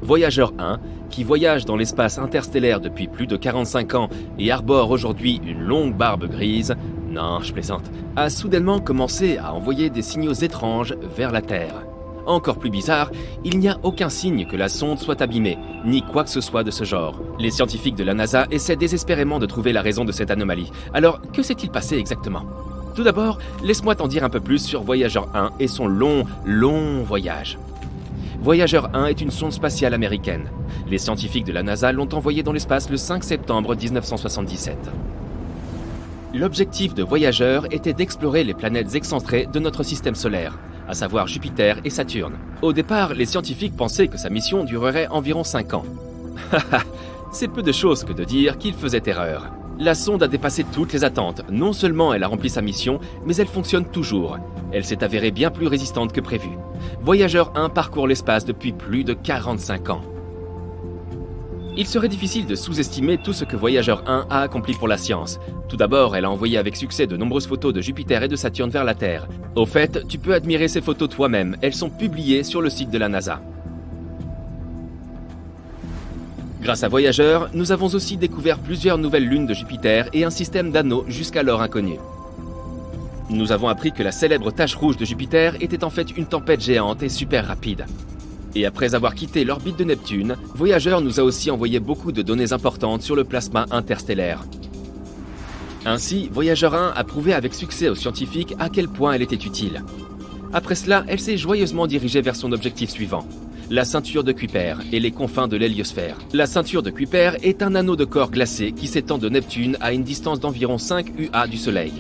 Voyager 1, qui voyage dans l'espace interstellaire depuis plus de 45 ans et arbore aujourd'hui une longue barbe grise, non, je plaisante, a soudainement commencé à envoyer des signaux étranges vers la Terre. Encore plus bizarre, il n'y a aucun signe que la sonde soit abîmée, ni quoi que ce soit de ce genre. Les scientifiques de la NASA essaient désespérément de trouver la raison de cette anomalie. Alors, que s'est-il passé exactement ? Tout d'abord, laisse-moi t'en dire un peu plus sur Voyager 1 et son long voyage. Voyager 1 est une sonde spatiale américaine. Les scientifiques de la NASA l'ont envoyée dans l'espace le 5 septembre 1977. L'objectif de Voyager était d'explorer les planètes excentrées de notre système solaire, à savoir Jupiter et Saturne. Au départ, les scientifiques pensaient que sa mission durerait environ 5 ans. C'est peu de choses que de dire qu'il faisait erreur. La sonde a dépassé toutes les attentes. Non seulement elle a rempli sa mission, mais elle fonctionne toujours. Elle s'est avérée bien plus résistante que prévu. Voyager 1 parcourt l'espace depuis plus de 45 ans. Il serait difficile de sous-estimer tout ce que Voyager 1 a accompli pour la science. Tout d'abord, elle a envoyé avec succès de nombreuses photos de Jupiter et de Saturne vers la Terre. Au fait, tu peux admirer ces photos toi-même, elles sont publiées sur le site de la NASA. Grâce à Voyager, nous avons aussi découvert plusieurs nouvelles lunes de Jupiter et un système d'anneaux jusqu'alors inconnu. Nous avons appris que la célèbre tache rouge de Jupiter était en fait une tempête géante et super rapide. Et après avoir quitté l'orbite de Neptune, Voyager nous a aussi envoyé beaucoup de données importantes sur le plasma interstellaire. Ainsi, Voyager 1 a prouvé avec succès aux scientifiques à quel point elle était utile. Après cela, elle s'est joyeusement dirigée vers son objectif suivant, la ceinture de Kuiper et les confins de l'héliosphère. La ceinture de Kuiper est un anneau de corps glacé qui s'étend de Neptune à une distance d'environ 5 UA du Soleil.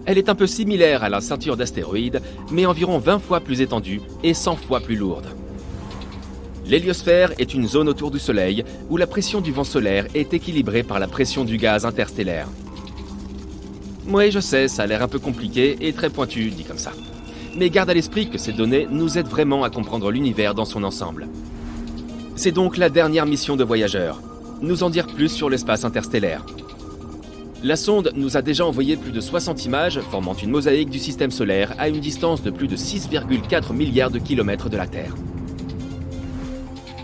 Elle est un peu similaire à la ceinture d'astéroïdes, mais environ 20 fois plus étendue et 100 fois plus lourde. L'héliosphère est une zone autour du Soleil où la pression du vent solaire est équilibrée par la pression du gaz interstellaire. Oui, je sais, ça a l'air un peu compliqué et très pointu, dit comme ça. Mais garde à l'esprit que ces données nous aident vraiment à comprendre l'univers dans son ensemble. C'est donc la dernière mission de Voyager. Nous en dire plus sur l'espace interstellaire. La sonde nous a déjà envoyé plus de 60 images formant une mosaïque du système solaire à une distance de plus de 6,4 milliards de kilomètres de la Terre.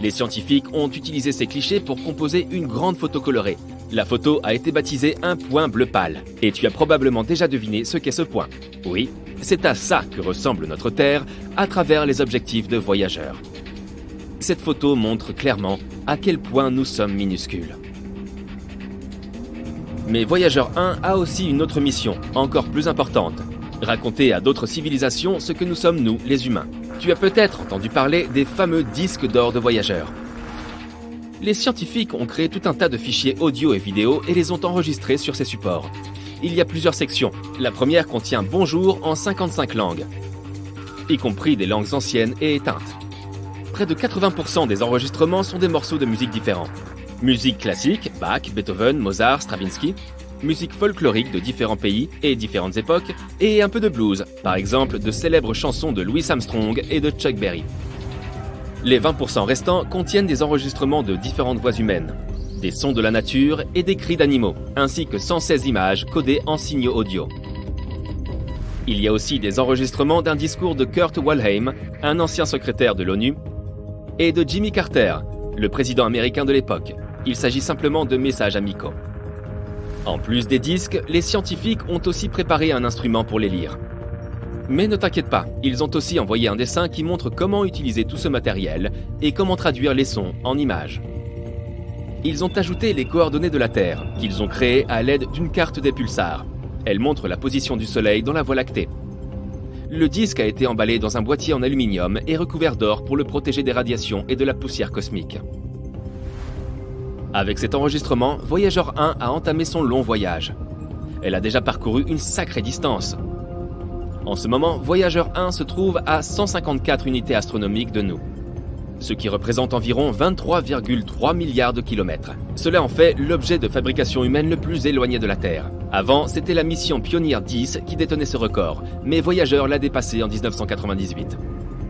Les scientifiques ont utilisé ces clichés pour composer une grande photo colorée. La photo a été baptisée un point bleu pâle. Et tu as probablement déjà deviné ce qu'est ce point. Oui, c'est à ça que ressemble notre Terre à travers les objectifs de Voyager. Cette photo montre clairement à quel point nous sommes minuscules. Mais Voyager 1 a aussi une autre mission, encore plus importante. Raconter à d'autres civilisations ce que nous sommes nous, les humains. Tu as peut-être entendu parler des fameux disques d'or de Voyager. Les scientifiques ont créé tout un tas de fichiers audio et vidéo et les ont enregistrés sur ces supports. Il y a plusieurs sections. La première contient Bonjour en 55 langues, y compris des langues anciennes et éteintes. Près de 80% des enregistrements sont des morceaux de musique différents. Musique classique, Bach, Beethoven, Mozart, Stravinsky. Musique folklorique de différents pays et différentes époques. Et un peu de blues, par exemple de célèbres chansons de Louis Armstrong et de Chuck Berry. Les 20% restants contiennent des enregistrements de différentes voix humaines, des sons de la nature et des cris d'animaux, ainsi que 116 images codées en signaux audio. Il y a aussi des enregistrements d'un discours de Kurt Waldheim, un ancien secrétaire de l'ONU, et de Jimmy Carter, le président américain de l'époque. Il s'agit simplement de messages amicaux. En plus des disques, les scientifiques ont aussi préparé un instrument pour les lire. Mais ne t'inquiète pas, ils ont aussi envoyé un dessin qui montre comment utiliser tout ce matériel et comment traduire les sons en images. Ils ont ajouté les coordonnées de la Terre, qu'ils ont créées à l'aide d'une carte des pulsars. Elle montre la position du Soleil dans la Voie lactée. Le disque a été emballé dans un boîtier en aluminium et recouvert d'or pour le protéger des radiations et de la poussière cosmique. Avec cet enregistrement, Voyager 1 a entamé son long voyage. Elle a déjà parcouru une sacrée distance. En ce moment, Voyager 1 se trouve à 154 unités astronomiques de nous, ce qui représente environ 23,3 milliards de kilomètres. Cela en fait l'objet de fabrication humaine le plus éloigné de la Terre. Avant, c'était la mission Pioneer 10 qui détenait ce record, mais Voyager l'a dépassé en 1998.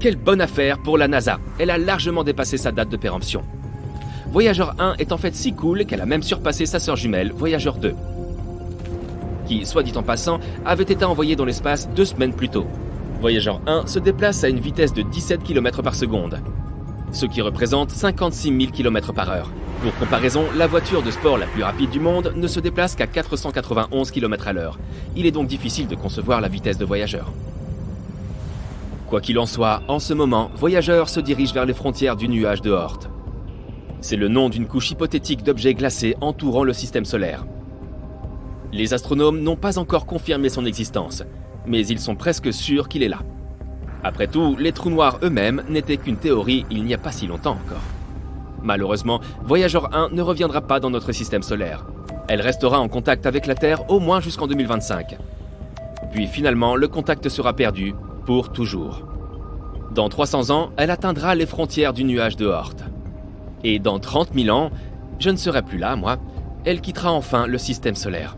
Quelle bonne affaire pour la NASA, elle a largement dépassé sa date de péremption. Voyager 1 est en fait si cool qu'elle a même surpassé sa sœur jumelle, Voyager 2, qui, soit dit en passant, avait été envoyée dans l'espace 2 semaines plus tôt. Voyager 1 se déplace à une vitesse de 17 km par seconde. ce qui représente 56 000 km/h. Pour comparaison, la voiture de sport la plus rapide du monde ne se déplace qu'à 491 km/h. Il est donc difficile de concevoir la vitesse de Voyager. Quoi qu'il en soit, en ce moment, Voyager se dirige vers les frontières du nuage de Oort. C'est le nom d'une couche hypothétique d'objets glacés entourant le système solaire. Les astronomes n'ont pas encore confirmé son existence, mais ils sont presque sûrs qu'il est là. Après tout, les trous noirs eux-mêmes n'étaient qu'une théorie il n'y a pas si longtemps encore. Malheureusement, Voyager 1 ne reviendra pas dans notre système solaire. Elle restera en contact avec la Terre au moins jusqu'en 2025. Puis finalement, le contact sera perdu pour toujours. Dans 300 ans, elle atteindra les frontières du nuage de Oort. Et dans 30 000 ans, je ne serai plus là, moi, elle quittera enfin le système solaire.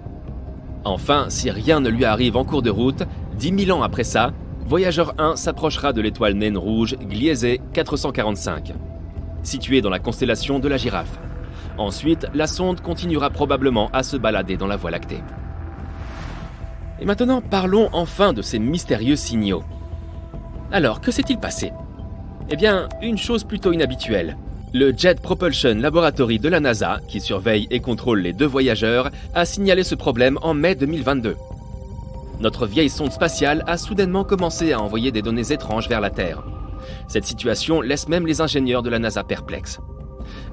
Enfin, si rien ne lui arrive en cours de route, 10 000 ans après ça, Voyager 1 s'approchera de l'étoile naine rouge Gliese 445, située dans la constellation de la Girafe. Ensuite, la sonde continuera probablement à se balader dans la Voie lactée. Et maintenant, parlons enfin de ces mystérieux signaux. Alors, que s'est-il passé ? Eh bien, une chose plutôt inhabituelle. Le Jet Propulsion Laboratory de la NASA, qui surveille et contrôle les deux voyageurs, a signalé ce problème en mai 2022. Notre vieille sonde spatiale a soudainement commencé à envoyer des données étranges vers la Terre. Cette situation laisse même les ingénieurs de la NASA perplexes.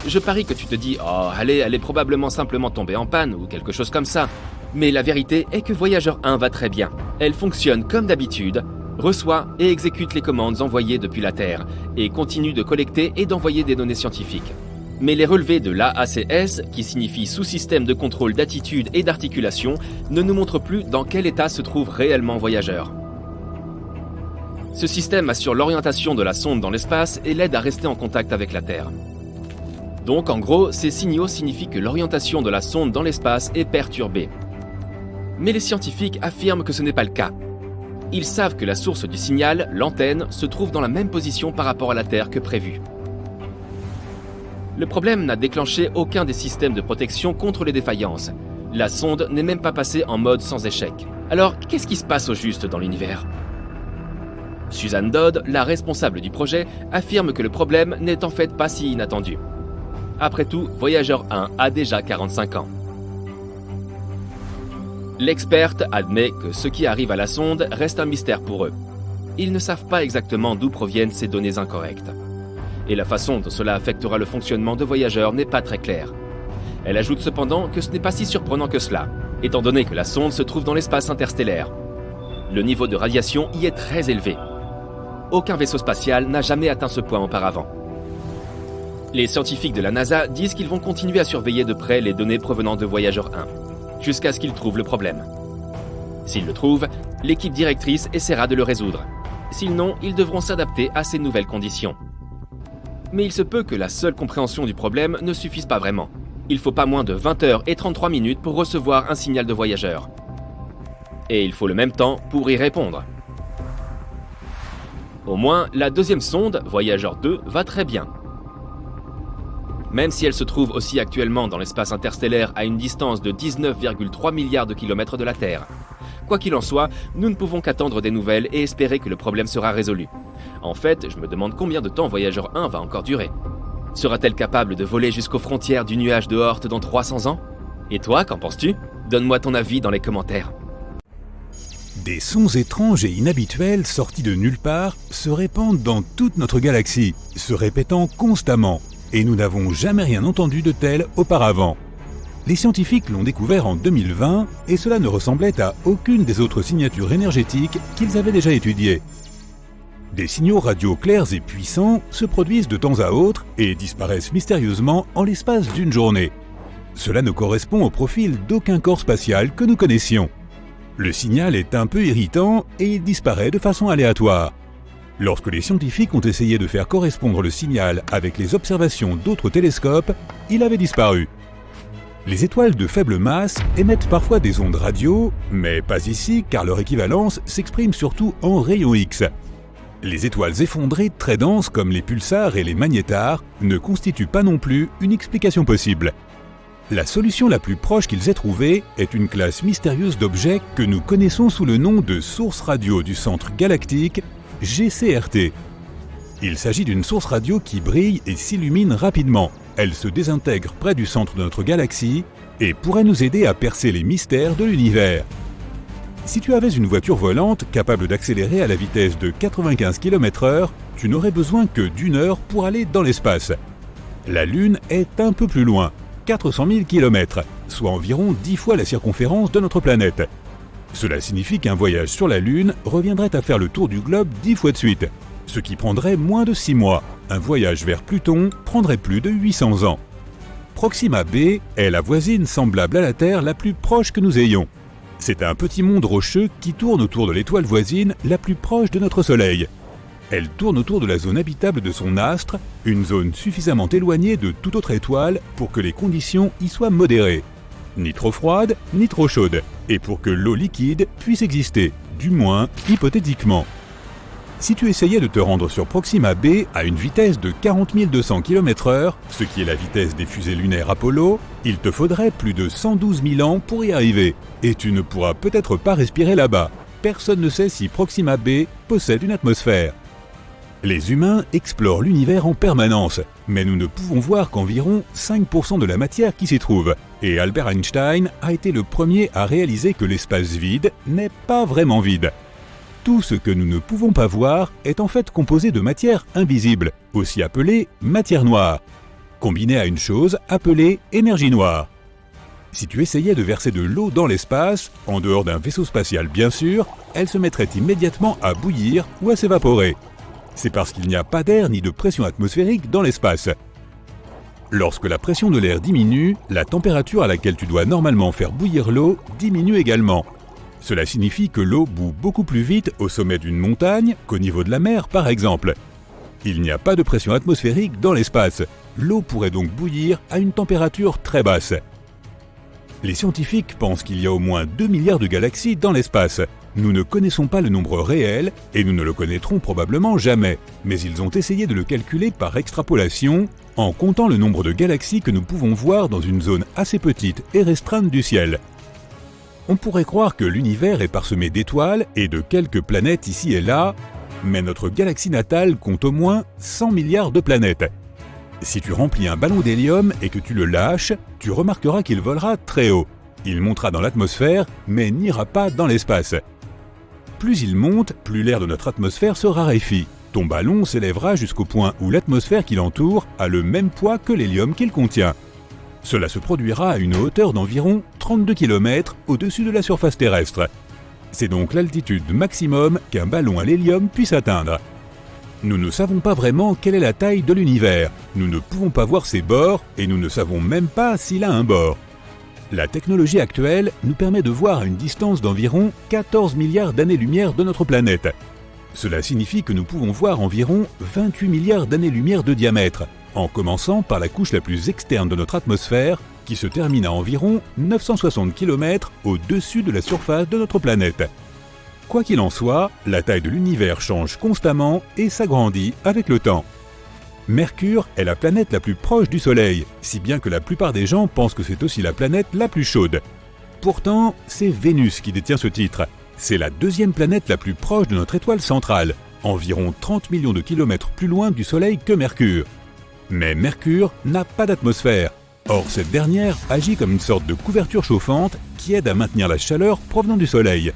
Je parie que tu te dis « Oh, elle est probablement simplement tombée en panne » ou quelque chose comme ça. Mais la vérité est que Voyager 1 va très bien. Elle fonctionne comme d'habitude, reçoit et exécute les commandes envoyées depuis la Terre et continue de collecter et d'envoyer des données scientifiques. Mais les relevés de l'AACS, qui signifie sous-système de contrôle d'attitude et d'articulation, ne nous montrent plus dans quel état se trouve réellement Voyager. Ce système assure l'orientation de la sonde dans l'espace et l'aide à rester en contact avec la Terre. Donc en gros, ces signaux signifient que l'orientation de la sonde dans l'espace est perturbée. Mais les scientifiques affirment que ce n'est pas le cas. Ils savent que la source du signal, l'antenne, se trouve dans la même position par rapport à la Terre que prévu. Le problème n'a déclenché aucun des systèmes de protection contre les défaillances. La sonde n'est même pas passée en mode sans échec. Alors, qu'est-ce qui se passe au juste dans l'univers ? Suzanne Dodd, la responsable du projet, affirme que le problème n'est en fait pas si inattendu. Après tout, Voyager 1 a déjà 45 ans. L'experte admet que ce qui arrive à la sonde reste un mystère pour eux. Ils ne savent pas exactement d'où proviennent ces données incorrectes. Et la façon dont cela affectera le fonctionnement de Voyager n'est pas très claire. Elle ajoute cependant que ce n'est pas si surprenant que cela, étant donné que la sonde se trouve dans l'espace interstellaire. Le niveau de radiation y est très élevé. Aucun vaisseau spatial n'a jamais atteint ce point auparavant. Les scientifiques de la NASA disent qu'ils vont continuer à surveiller de près les données provenant de Voyager 1, jusqu'à ce qu'ils trouvent le problème. S'ils le trouvent, l'équipe directrice essaiera de le résoudre. Sinon, ils devront s'adapter à ces nouvelles conditions. Mais il se peut que la seule compréhension du problème ne suffise pas vraiment. Il faut pas moins de 20h33 pour recevoir un signal de Voyager. Et il faut le même temps pour y répondre. Au moins, la deuxième sonde, Voyager 2, va très bien. Même si elle se trouve aussi actuellement dans l'espace interstellaire à une distance de 19,3 milliards de kilomètres de la Terre. Quoi qu'il en soit, nous ne pouvons qu'attendre des nouvelles et espérer que le problème sera résolu. En fait, je me demande combien de temps Voyager 1 va encore durer. Sera-t-elle capable de voler jusqu'aux frontières du nuage de Oort dans 300 ans ? Et toi, qu'en penses-tu ? Donne-moi ton avis dans les commentaires. Des sons étranges et inhabituels sortis de nulle part se répandent dans toute notre galaxie, se répétant constamment, et nous n'avons jamais rien entendu de tel auparavant. Les scientifiques l'ont découvert en 2020 et cela ne ressemblait à aucune des autres signatures énergétiques qu'ils avaient déjà étudiées. Des signaux radio clairs et puissants se produisent de temps à autre et disparaissent mystérieusement en l'espace d'une journée. Cela ne correspond au profil d'aucun corps spatial que nous connaissions. Le signal est un peu irritant et il disparaît de façon aléatoire. Lorsque les scientifiques ont essayé de faire correspondre le signal avec les observations d'autres télescopes, il avait disparu. Les étoiles de faible masse émettent parfois des ondes radio, mais pas ici car leur équivalence s'exprime surtout en rayons X. Les étoiles effondrées très denses comme les pulsars et les magnétars ne constituent pas non plus une explication possible. La solution la plus proche qu'ils aient trouvée est une classe mystérieuse d'objets que nous connaissons sous le nom de source radio du centre galactique, GCRT. Il s'agit d'une source radio qui brille et s'illumine rapidement. Elle se désintègre près du centre de notre galaxie et pourrait nous aider à percer les mystères de l'univers. Si tu avais une voiture volante capable d'accélérer à la vitesse de 95 km/h, tu n'aurais besoin que d'1 heure pour aller dans l'espace. La Lune est un peu plus loin, 400 000 km, soit environ 10 fois la circonférence de notre planète. Cela signifie qu'un voyage sur la Lune reviendrait à faire le tour du globe 10 fois de suite, ce qui prendrait moins de 6 mois. Un voyage vers Pluton prendrait plus de 800 ans. Proxima b est la voisine semblable à la Terre la plus proche que nous ayons. C'est un petit monde rocheux qui tourne autour de l'étoile voisine la plus proche de notre Soleil. Elle tourne autour de la zone habitable de son astre, une zone suffisamment éloignée de toute autre étoile pour que les conditions y soient modérées. Ni trop froide, ni trop chaude, et pour que l'eau liquide puisse exister, du moins hypothétiquement. Si tu essayais de te rendre sur Proxima b à une vitesse de 40 200 km/h, ce qui est la vitesse des fusées lunaires Apollo, il te faudrait plus de 112 000 ans pour y arriver. Et tu ne pourras peut-être pas respirer là-bas. Personne ne sait si Proxima b possède une atmosphère. Les humains explorent l'univers en permanence, mais nous ne pouvons voir qu'environ 5% de la matière qui s'y trouve. Et Albert Einstein a été le premier à réaliser que l'espace vide n'est pas vraiment vide. Tout ce que nous ne pouvons pas voir est en fait composé de matière invisible, aussi appelée matière noire, combinée à une chose appelée énergie noire. Si tu essayais de verser de l'eau dans l'espace, en dehors d'un vaisseau spatial bien sûr, elle se mettrait immédiatement à bouillir ou à s'évaporer. C'est parce qu'il n'y a pas d'air ni de pression atmosphérique dans l'espace. Lorsque la pression de l'air diminue, la température à laquelle tu dois normalement faire bouillir l'eau diminue également. Cela signifie que l'eau bout beaucoup plus vite au sommet d'une montagne qu'au niveau de la mer par exemple. Il n'y a pas de pression atmosphérique dans l'espace. L'eau pourrait donc bouillir à une température très basse. Les scientifiques pensent qu'il y a au moins 2 milliards de galaxies dans l'espace. Nous ne connaissons pas le nombre réel et nous ne le connaîtrons probablement jamais, mais ils ont essayé de le calculer par extrapolation en comptant le nombre de galaxies que nous pouvons voir dans une zone assez petite et restreinte du ciel. On pourrait croire que l'univers est parsemé d'étoiles et de quelques planètes ici et là, mais notre galaxie natale compte au moins 100 milliards de planètes. Si tu remplis un ballon d'hélium et que tu le lâches, tu remarqueras qu'il volera très haut. Il montera dans l'atmosphère, mais n'ira pas dans l'espace. Plus il monte, plus l'air de notre atmosphère se raréfie. Ton ballon s'élèvera jusqu'au point où l'atmosphère qui l'entoure a le même poids que l'hélium qu'il contient. Cela se produira à une hauteur d'environ 32 km au-dessus de la surface terrestre. C'est donc l'altitude maximum qu'un ballon à l'hélium puisse atteindre. Nous ne savons pas vraiment quelle est la taille de l'univers, nous ne pouvons pas voir ses bords et nous ne savons même pas s'il a un bord. La technologie actuelle nous permet de voir à une distance d'environ 14 milliards d'années-lumière de notre planète. Cela signifie que nous pouvons voir environ 28 milliards d'années-lumière de diamètre, en commençant par la couche la plus externe de notre atmosphère, qui se termine à environ 960 km au-dessus de la surface de notre planète. Quoi qu'il en soit, la taille de l'univers change constamment et s'agrandit avec le temps. Mercure est la planète la plus proche du Soleil, si bien que la plupart des gens pensent que c'est aussi la planète la plus chaude. Pourtant, c'est Vénus qui détient ce titre. C'est la deuxième planète la plus proche de notre étoile centrale, environ 30 millions de kilomètres plus loin du Soleil que Mercure. Mais Mercure n'a pas d'atmosphère. Or, cette dernière agit comme une sorte de couverture chauffante qui aide à maintenir la chaleur provenant du Soleil.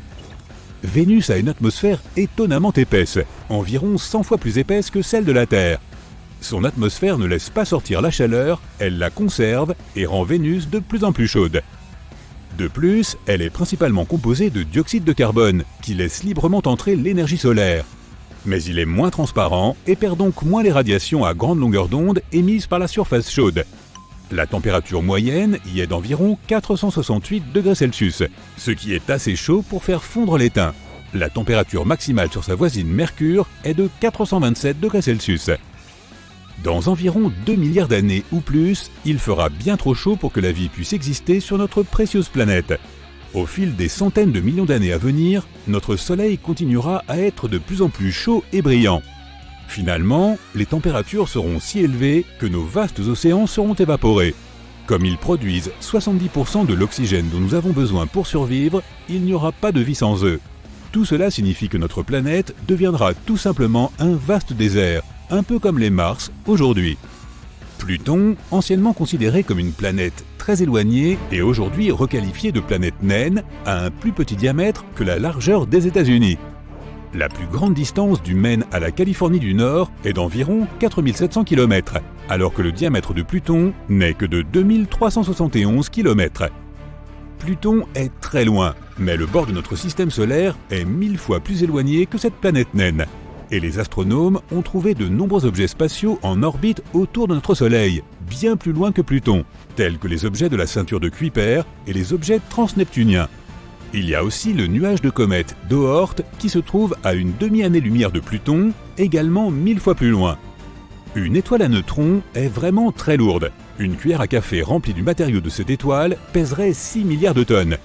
Vénus a une atmosphère étonnamment épaisse, environ 100 fois plus épaisse que celle de la Terre. Son atmosphère ne laisse pas sortir la chaleur, elle la conserve et rend Vénus de plus en plus chaude. De plus, elle est principalement composée de dioxyde de carbone, qui laisse librement entrer l'énergie solaire. Mais il est moins transparent et perd donc moins les radiations à grande longueur d'onde émises par la surface chaude. La température moyenne y est d'environ 468 degrés Celsius, ce qui est assez chaud pour faire fondre l'étain. La température maximale sur sa voisine Mercure est de 427 degrés Celsius. Dans environ 2 milliards d'années ou plus, il fera bien trop chaud pour que la vie puisse exister sur notre précieuse planète. Au fil des centaines de millions d'années à venir, notre Soleil continuera à être de plus en plus chaud et brillant. Finalement, les températures seront si élevées que nos vastes océans seront évaporés. Comme ils produisent 70% de l'oxygène dont nous avons besoin pour survivre, il n'y aura pas de vie sans eux. Tout cela signifie que notre planète deviendra tout simplement un vaste désert, un peu comme les Mars aujourd'hui. Pluton, anciennement considéré comme une planète très éloignée, est aujourd'hui requalifié de planète naine, a un plus petit diamètre que la largeur des États-Unis. La plus grande distance du Maine à la Californie du Nord est d'environ 4700 km, alors que le diamètre de Pluton n'est que de 2371 km. Pluton est très loin, mais le bord de notre système solaire est 1000 fois plus éloigné que cette planète naine. Et les astronomes ont trouvé de nombreux objets spatiaux en orbite autour de notre Soleil, bien plus loin que Pluton, tels que les objets de la ceinture de Kuiper et les objets transneptuniens. Il y a aussi le nuage de comète d'Oort qui se trouve à une demi-année-lumière de Pluton, également 1000 fois plus loin. Une étoile à neutrons est vraiment très lourde. Une cuillère à café remplie du matériau de cette étoile pèserait 6 milliards de tonnes.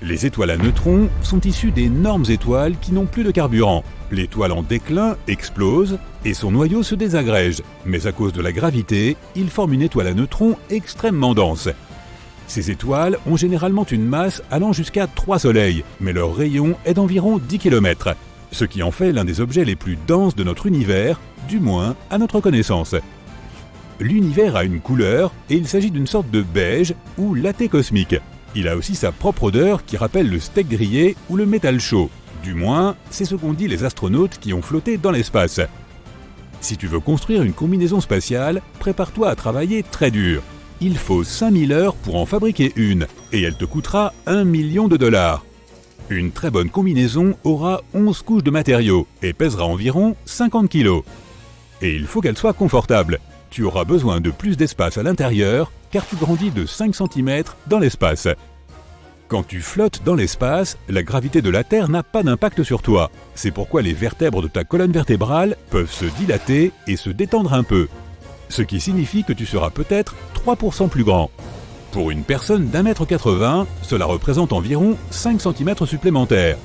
Les étoiles à neutrons sont issues d'énormes étoiles qui n'ont plus de carburant. L'étoile en déclin explose et son noyau se désagrège, mais à cause de la gravité, il forme une étoile à neutrons extrêmement dense. Ces étoiles ont généralement une masse allant jusqu'à 3 soleils, mais leur rayon est d'environ 10 km, ce qui en fait l'un des objets les plus denses de notre univers, du moins à notre connaissance. L'univers a une couleur et il s'agit d'une sorte de beige ou latte cosmique. Il a aussi sa propre odeur qui rappelle le steak grillé ou le métal chaud. Du moins, c'est ce qu'ont dit les astronautes qui ont flotté dans l'espace. Si tu veux construire une combinaison spatiale, prépare-toi à travailler très dur. Il faut 5000 heures pour en fabriquer une, et elle te coûtera $1 million. Une très bonne combinaison aura 11 couches de matériaux et pèsera environ 50 kg. Et il faut qu'elle soit confortable. Tu auras besoin de plus d'espace à l'intérieur, car tu grandis de 5 cm dans l'espace. Quand tu flottes dans l'espace, la gravité de la Terre n'a pas d'impact sur toi. C'est pourquoi les vertèbres de ta colonne vertébrale peuvent se dilater et se détendre un peu. Ce qui signifie que tu seras peut-être 3% plus grand. Pour une personne d'1,80 m, cela représente environ 5 cm supplémentaires.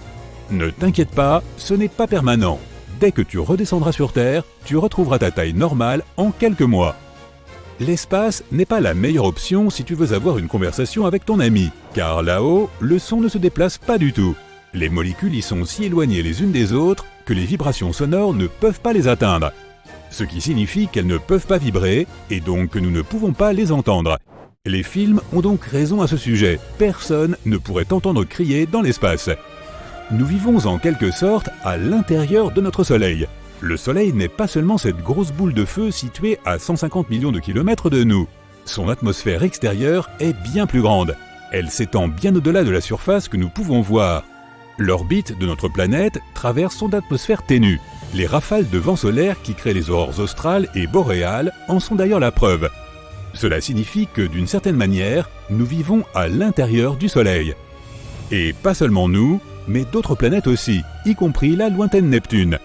Ne t'inquiète pas, ce n'est pas permanent. Dès que tu redescendras sur Terre, tu retrouveras ta taille normale en quelques mois. L'espace n'est pas la meilleure option si tu veux avoir une conversation avec ton ami, car là-haut, le son ne se déplace pas du tout. Les molécules y sont si éloignées les unes des autres que les vibrations sonores ne peuvent pas les atteindre. Ce qui signifie qu'elles ne peuvent pas vibrer et donc que nous ne pouvons pas les entendre. Les films ont donc raison à ce sujet. Personne ne pourrait entendre crier dans l'espace. Nous vivons en quelque sorte à l'intérieur de notre Soleil. Le Soleil n'est pas seulement cette grosse boule de feu située à 150 millions de kilomètres de nous. Son atmosphère extérieure est bien plus grande. Elle s'étend bien au-delà de la surface que nous pouvons voir. L'orbite de notre planète traverse son atmosphère ténue. Les rafales de vent solaire qui créent les aurores australes et boréales en sont d'ailleurs la preuve. Cela signifie que d'une certaine manière, nous vivons à l'intérieur du Soleil. Et pas seulement nous, mais d'autres planètes aussi, y compris la lointaine Neptune.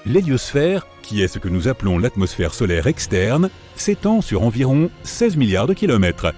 L'héliosphère, qui est ce que nous appelons l'atmosphère solaire externe, s'étend sur environ 16 milliards de kilomètres.